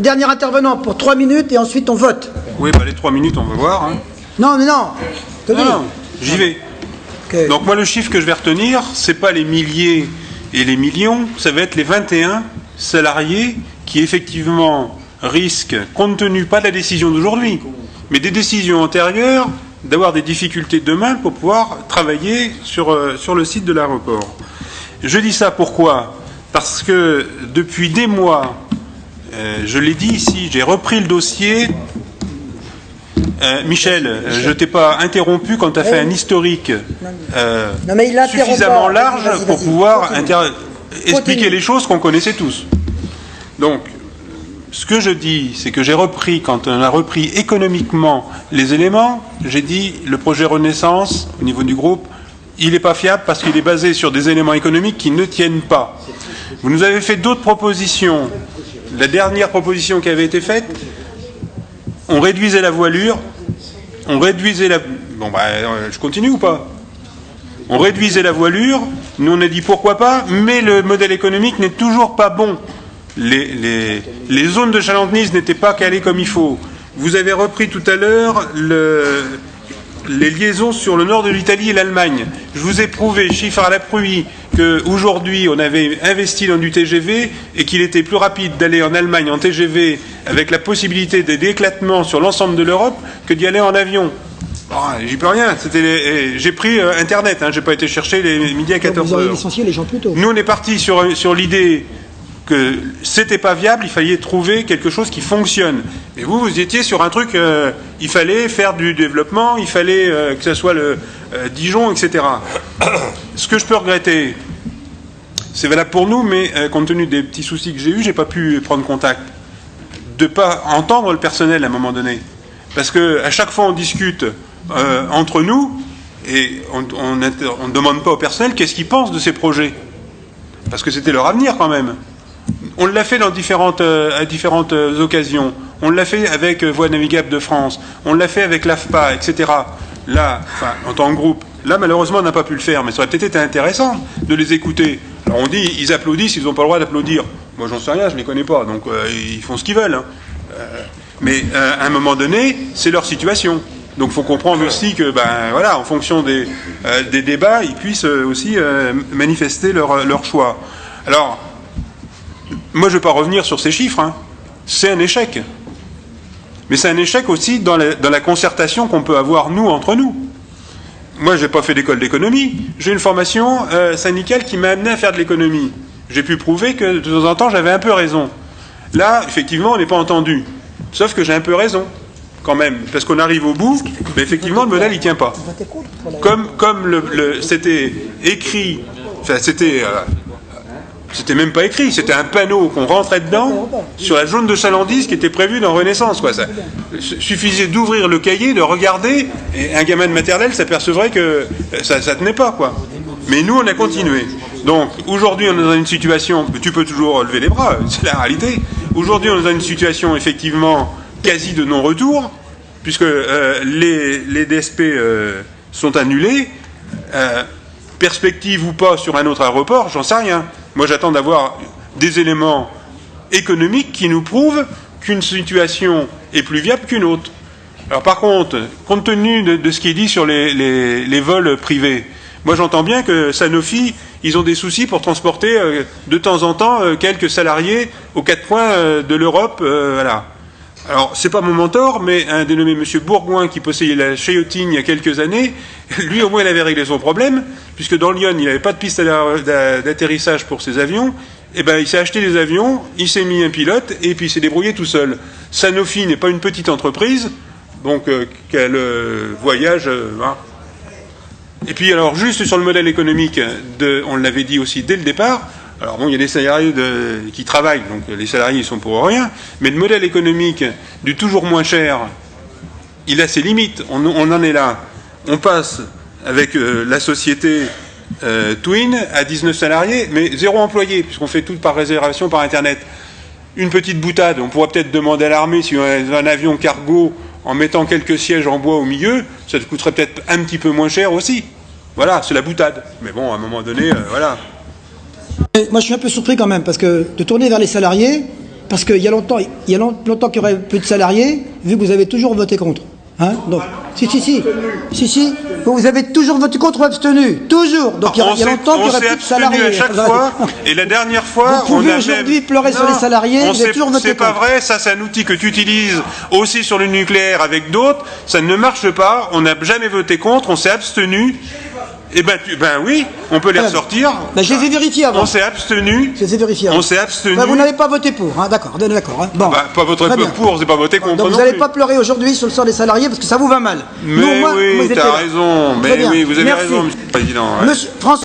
dernier intervenant pour 3 minutes et ensuite on vote. Oui, bah les 3 minutes, on va voir. Hein. Non, mais non. Non, j'y vais. Okay. Donc moi, le chiffre que je vais retenir, c'est pas les milliers et les millions, ça va être les 21 salariés qui effectivement risquent, compte tenu pas de la décision d'aujourd'hui, mais des décisions antérieures, d'avoir des difficultés demain pour pouvoir travailler sur le site de l'aéroport. Je dis ça pourquoi ? Parce que depuis des mois, je l'ai dit ici, j'ai repris le dossier. Michel, je t'ai pas interrompu quand tu as fait un historique suffisamment large pour pouvoir expliquer les choses qu'on connaissait tous. Donc, ce que je dis, c'est que j'ai repris, quand on a repris économiquement les éléments, j'ai dit le projet Renaissance, au niveau du groupe, il n'est pas fiable parce qu'il est basé sur des éléments économiques qui ne tiennent pas. Vous nous avez fait d'autres propositions. La dernière proposition qui avait été faite, on réduisait la voilure, on réduisait la... Bon, je continue ou pas ? On réduisait la voilure, nous on a dit pourquoi pas, mais le modèle économique n'est toujours pas bon. Les zones de chalandise n'étaient pas calées comme il faut. Vous avez repris tout à l'heure les liaisons sur le nord de l'Italie et l'Allemagne. Je vous ai prouvé, chiffre à l'appui, qu'aujourd'hui on avait investi dans du TGV et qu'il était plus rapide d'aller en Allemagne en TGV avec la possibilité d'éclatement sur l'ensemble de l'Europe que d'y aller en avion. Bon, j'y peux rien. J'ai pris Internet, hein, j'ai pas été chercher les midi à 14h. Vous auriez licencié les gens plus tôt. Nous on est parti sur l'idée que c'était pas viable, il fallait trouver quelque chose qui fonctionne. Et vous étiez sur un truc, il fallait faire du développement, il fallait que ça soit le Dijon, etc. Ce que je peux regretter, c'est valable pour nous, mais compte tenu des petits soucis que j'ai eus, j'ai pas pu prendre contact. De pas entendre le personnel à un moment donné. Parce que à chaque fois on discute entre nous, et on ne demande pas au personnel qu'est-ce qu'ils pensent de ces projets. Parce que c'était leur avenir quand même. On l'a fait à différentes occasions. On l'a fait avec Voies navigables de France. On l'a fait avec l'AFPA, etc. Là, enfin, en tant que groupe. Là, malheureusement, on n'a pas pu le faire. Mais ça aurait peut-être été intéressant de les écouter. Alors on dit, ils applaudissent, ils n'ont pas le droit d'applaudir. Moi, j'en sais rien, je ne les connais pas. Donc, ils font ce qu'ils veulent. Hein. Mais à un moment donné, c'est leur situation. Donc, il faut comprendre aussi que, voilà, en fonction des débats, ils puissent aussi manifester leur choix. Alors, moi, je ne vais pas revenir sur ces chiffres. Hein. C'est un échec. Mais c'est un échec aussi dans la concertation qu'on peut avoir, nous, entre nous. Moi, je n'ai pas fait d'école d'économie. J'ai une formation syndicale qui m'a amené à faire de l'économie. J'ai pu prouver que, de temps en temps, j'avais un peu raison. Là, effectivement, on n'est pas entendu. Sauf que j'ai un peu raison, quand même. Parce qu'on arrive au bout, mais effectivement, le modèle, il ne tient pas. Comme c'était écrit... Enfin, c'était même pas écrit, c'était un panneau qu'on rentrait dedans sur la zone de chalandise qui était prévue dans Renaissance. Quoi. Ça suffisait d'ouvrir le cahier, de regarder, et un gamin de maternelle s'apercevrait que ça tenait pas. Quoi. Mais nous, on a continué. Donc, aujourd'hui, on est dans une situation, tu peux toujours lever les bras, c'est la réalité. Aujourd'hui, on est dans une situation, effectivement, quasi de non-retour, puisque les DSP sont annulés. Perspective ou pas sur un autre aéroport, j'en sais rien. Moi, j'attends d'avoir des éléments économiques qui nous prouvent qu'une situation est plus viable qu'une autre. Alors, par contre, compte tenu de ce qui est dit sur les vols privés, moi, j'entends bien que Sanofi, ils ont des soucis pour transporter de temps en temps quelques salariés aux 4 coins de l'Europe. Voilà. Alors, c'est pas mon mentor, mais un dénommé M. Bourgoin qui possédait la Chayotine il y a quelques années, lui, au moins, il avait réglé son problème, puisque dans Lyon, il n'avait pas de piste d'atterrissage pour ses avions. Eh ben, il s'est acheté des avions, il s'est mis un pilote, et puis il s'est débrouillé tout seul. Sanofi n'est pas une petite entreprise, donc qu'elle voyage... Hein. Et puis, alors, juste sur le modèle économique, on l'avait dit aussi dès le départ, alors bon, il y a des salariés qui travaillent, donc les salariés ils sont pour rien, mais le modèle économique du toujours moins cher, il a ses limites, on en est là. On passe avec la société Twin à 19 salariés, mais 0 employé, puisqu'on fait tout par réservation par Internet. Une petite boutade, on pourrait peut-être demander à l'armée si on a un avion cargo en mettant quelques sièges en bois au milieu, ça te coûterait peut-être un petit peu moins cher aussi. Voilà, c'est la boutade. Mais bon, à un moment donné, voilà. Moi, je suis un peu surpris quand même, parce que de tourner vers les salariés, parce qu'il y a longtemps qu'il y aurait plus de salariés, vu que vous avez toujours voté contre. Hein? Donc, si, vous avez toujours voté contre ou abstenu, toujours. Donc il y a longtemps qu'il n'y aurait plus de salariés. À chaque fois, et la dernière fois, vous pouvez aujourd'hui pleurer sur les salariés, vous avez toujours voté c'est contre. pas vrai, ça c'est un outil que tu utilises aussi sur le nucléaire avec d'autres, ça ne marche pas, on n'a jamais voté contre, on s'est abstenu. Eh ben, oui, on peut les ressortir. Ben, je les ai vérifiés avant. On s'est abstenu. Je les ai vérifiés avant. On s'est abstenu. Ben, vous n'avez pas voté pour, hein, d'accord. Hein. Bon. Pas voter pour, c'est pas voter contre. Donc vous n'allez pas pleurer aujourd'hui sur le sort des salariés parce que ça vous va mal. Mais oui, t'as raison. Mais oui, vous avez raison, Monsieur le Président. Monsieur François.